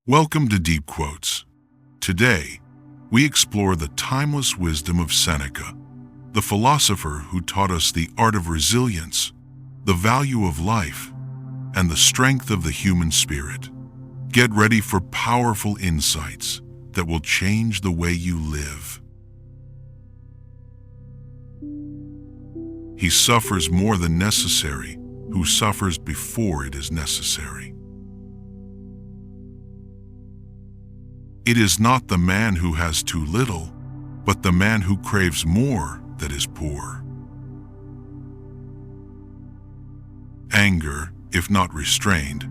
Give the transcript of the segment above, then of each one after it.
Welcome to Deep Quotes. Today, we explore the timeless wisdom of Seneca, the philosopher who taught us the art of resilience, the value of life, and the strength of the human spirit. Get ready for powerful insights that will change the way you live. He suffers more than necessary who suffers before it is necessary. It is not the man who has too little, but the man who craves more that is poor. Anger, if not restrained,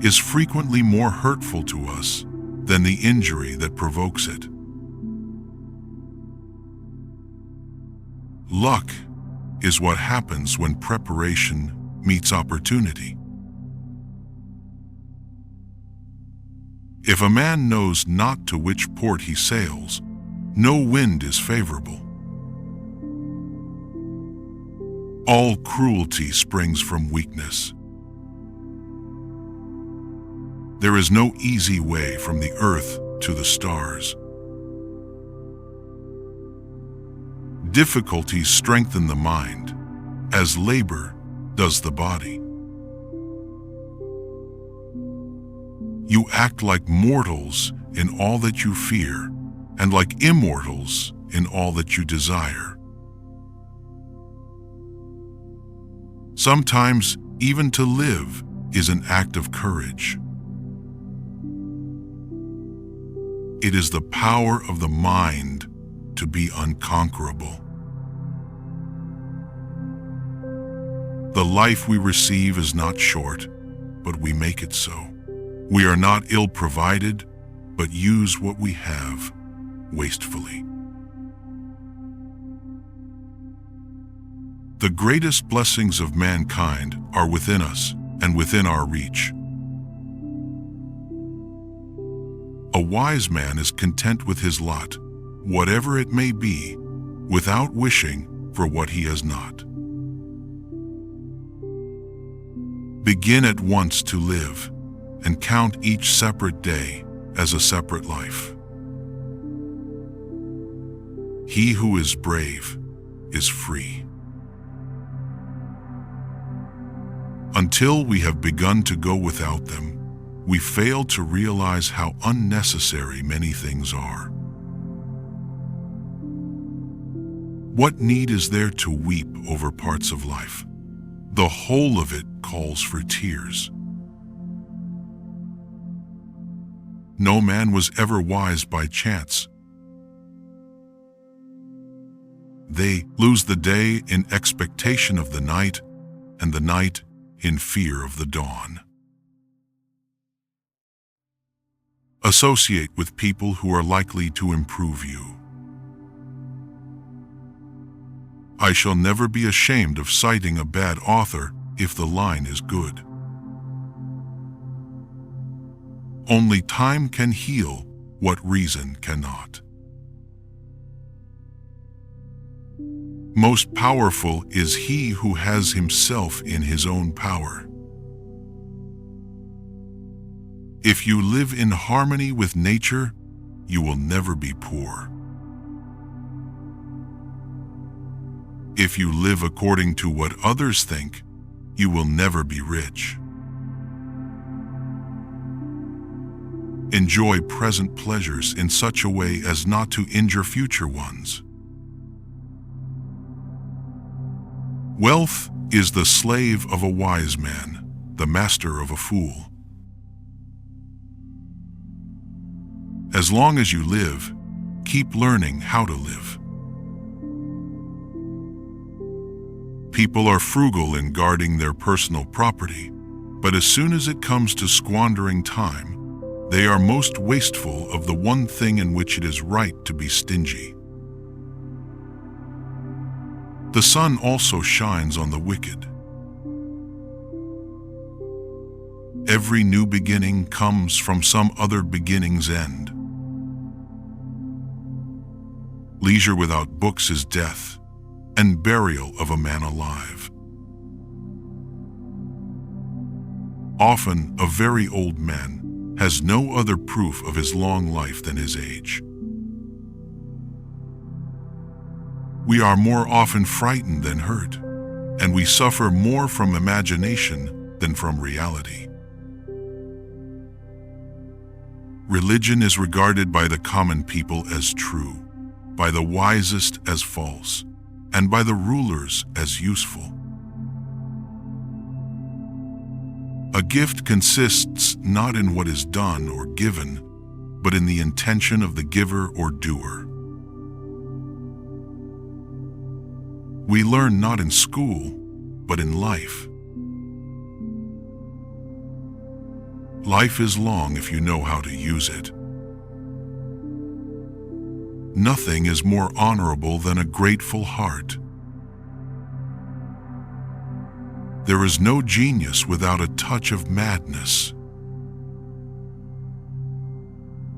is frequently more hurtful to us than the injury that provokes it. Luck is what happens when preparation meets opportunity. If a man knows not to which port he sails, no wind is favorable. All cruelty springs from weakness. There is no easy way from the earth to the stars. Difficulties strengthen the mind, as labor does the body. You act like mortals in all that you fear, and like immortals in all that you desire. Sometimes, even to live is an act of courage. It is the power of the mind to be unconquerable. The life we receive is not short, but we make it so. We are not ill-provided, but use what we have wastefully. The greatest blessings of mankind are within us and within our reach. A wise man is content with his lot, whatever it may be, without wishing for what he has not. Begin at once to live, and count each separate day as a separate life. He who is brave is free. Until we have begun to go without them, we fail to realize how unnecessary many things are. What need is there to weep over parts of life? The whole of it calls for tears. No man was ever wise by chance. They lose the day in expectation of the night, and the night in fear of the dawn. Associate with people who are likely to improve you. I shall never be ashamed of citing a bad author if the line is good. Only time can heal what reason cannot. Most powerful is he who has himself in his own power. If you live in harmony with nature, you will never be poor. If you live according to what others think, you will never be rich. Enjoy present pleasures in such a way as not to injure future ones. Wealth is the slave of a wise man, the master of a fool. As long as you live, keep learning how to live. People are frugal in guarding their personal property, but as soon as it comes to squandering time, they are most wasteful of the one thing in which it is right to be stingy. The sun also shines on the wicked. Every new beginning comes from some other beginning's end. Leisure without books is death, and burial of a man alive. Often a very old man has no other proof of his long life than his age. We are more often frightened than hurt, and we suffer more from imagination than from reality. Religion is regarded by the common people as true, by the wisest as false, and by the rulers as useful. A gift consists not in what is done or given, but in the intention of the giver or doer. We learn not in school, but in life. Life is long if you know how to use it. Nothing is more honorable than a grateful heart. There is no genius without a touch of madness.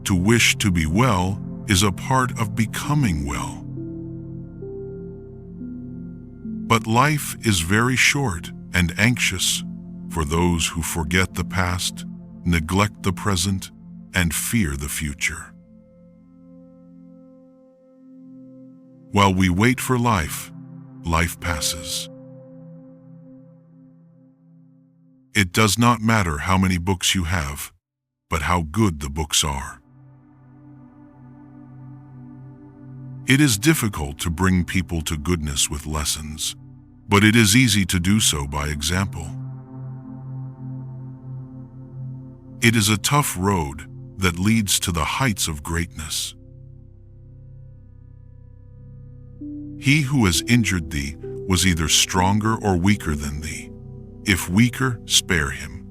To wish to be well is a part of becoming well. But life is very short and anxious for those who forget the past, neglect the present, and fear the future. While we wait for life, life passes. It does not matter how many books you have, but how good the books are. It is difficult to bring people to goodness with lessons, but it is easy to do so by example. It is a tough road that leads to the heights of greatness. He who has injured thee was either stronger or weaker than thee. If weaker, spare him.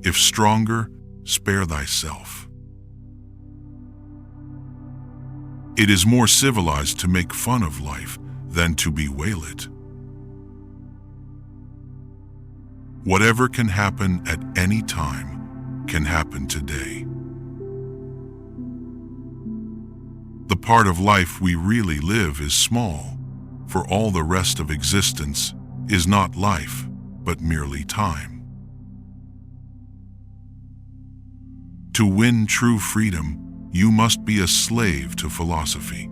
If stronger, spare thyself. It is more civilized to make fun of life than to bewail it. Whatever can happen at any time can happen today. The part of life we really live is small, for all the rest of existence is not life, but merely time. To win true freedom, you must be a slave to philosophy.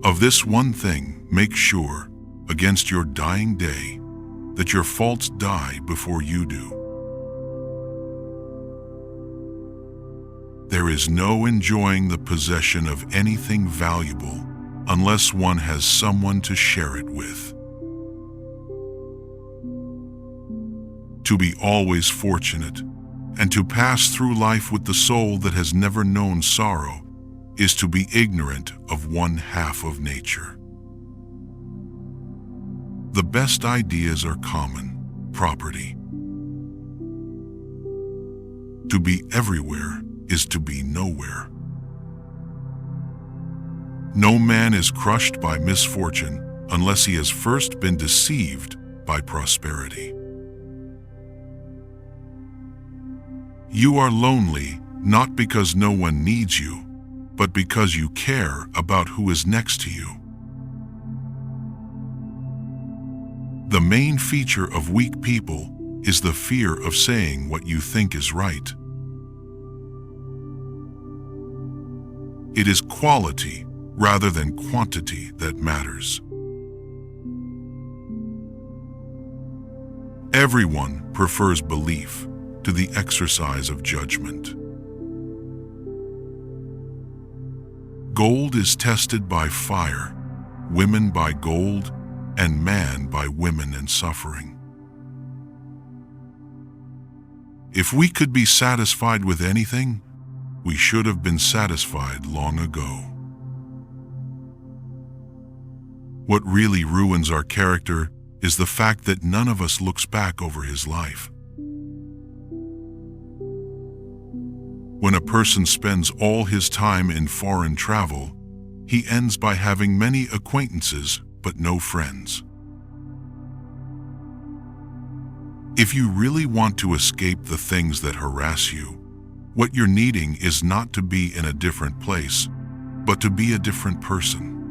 Of this one thing, make sure, against your dying day, that your faults die before you do. There is no enjoying the possession of anything valuable unless one has someone to share it with. To be always fortunate and to pass through life with the soul that has never known sorrow is to be ignorant of one half of nature. The best ideas are common property. To be everywhere is to be nowhere. No man is crushed by misfortune unless he has first been deceived by prosperity. You are lonely not because no one needs you, but because you care about who is next to you. The main feature of weak people is the fear of saying what you think is right. It is quality rather than quantity that matters. Everyone prefers belief to the exercise of judgment. Gold is tested by fire, women by gold, and man by women and suffering. If we could be satisfied with anything, we should have been satisfied long ago. What really ruins our character is the fact that none of us looks back over his life. When a person spends all his time in foreign travel, he ends by having many acquaintances but no friends. If you really want to escape the things that harass you, what you're needing is not to be in a different place, but to be a different person.